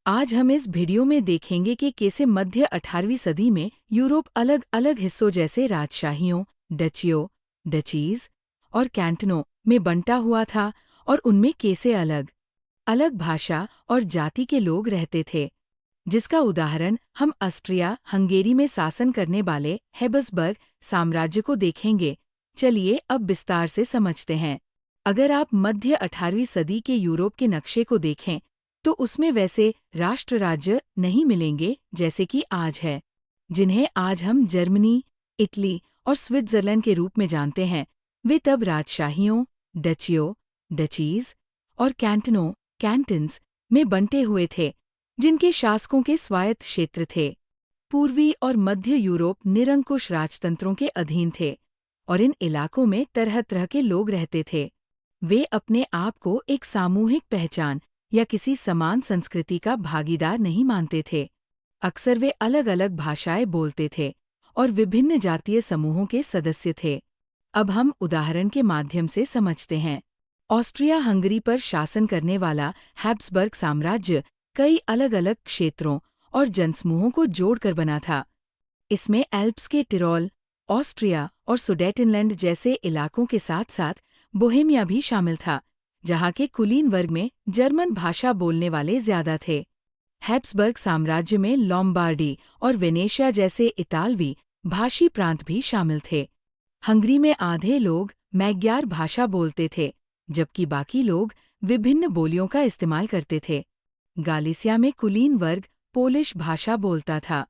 आज हम इस वीडियो में देखेंगे कि कैसे मध्य 18वीं सदी में यूरोप अलग अलग हिस्सों जैसे राजशाहियों, डचियों, डचीज और कैंटनों में बंटा हुआ था और उनमें कैसे अलग अलग भाषा और जाति के लोग रहते थे। जिसका उदाहरण हम ऑस्ट्रिया हंगेरी में शासन करने वाले हैब्सबर्ग साम्राज्य को देखेंगे। चलिए अब विस्तार से समझते हैं। अगर आप मध्य 18वीं सदी के यूरोप के नक्शे को देखें तो उसमें वैसे राष्ट्र राज्य नहीं मिलेंगे जैसे कि आज है, जिन्हें आज हम जर्मनी, इटली और स्विट्जरलैंड के रूप में जानते हैं। वे तब राजशाहियों, डचियों, डचीज और कैंटनों, कैंटन्स में बंटे हुए थे, जिनके शासकों के स्वायत्त क्षेत्र थे। पूर्वी और मध्य यूरोप निरंकुश राजतंत्रों के अधीन थे और इन इलाकों में तरह तरह के लोग रहते थे। वे अपने आप को एक सामूहिक पहचान या किसी समान संस्कृति का भागीदार नहीं मानते थे। अक्सर वे अलग अलग भाषाएं बोलते थे और विभिन्न जातीय समूहों के सदस्य थे। अब हम उदाहरण के माध्यम से समझते हैं। ऑस्ट्रिया हंगरी पर शासन करने वाला हैब्सबर्ग साम्राज्य कई अलग अलग क्षेत्रों और जनसमूहों को जोड़कर बना था। इसमें एल्प्स के टिरोल, ऑस्ट्रिया और सुडेटनलैंड जैसे इलाकों के साथ साथ बोहेमिया भी शामिल था, जहाँ के कुलीन वर्ग में जर्मन भाषा बोलने वाले ज्यादा थे। हैब्सबर्ग साम्राज्य में लोम्बार्डी और वेनेशिया जैसे इतालवी भाषी प्रांत भी शामिल थे। हंगरी में आधे लोग मैग्यार भाषा बोलते थे, जबकि बाकी लोग विभिन्न बोलियों का इस्तेमाल करते थे। गालिसिया में कुलीन वर्ग पोलिश भाषा बोलता था।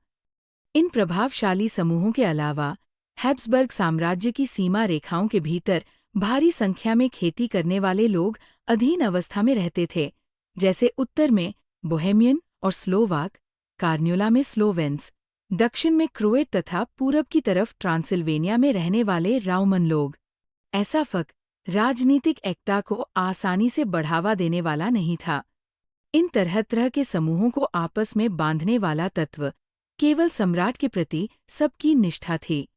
इन प्रभावशाली समूहों के अलावा हैब्सबर्ग साम्राज्य की सीमा रेखाओं के भीतर भारी संख्या में खेती करने वाले लोग अधीन अवस्था में रहते थे, जैसे उत्तर में बोहेमियन और स्लोवाक, कार्न्यूला में स्लोवेन्स, दक्षिण में क्रोएट तथा पूरब की तरफ ट्रांसिल्वेनिया में रहने वाले राउमन लोग। ऐसा फर्क राजनीतिक एकता को आसानी से बढ़ावा देने वाला नहीं था। इन तरह तरह के समूहों को आपस में बांधने वाला तत्व केवल सम्राट के प्रति सबकी निष्ठा थी।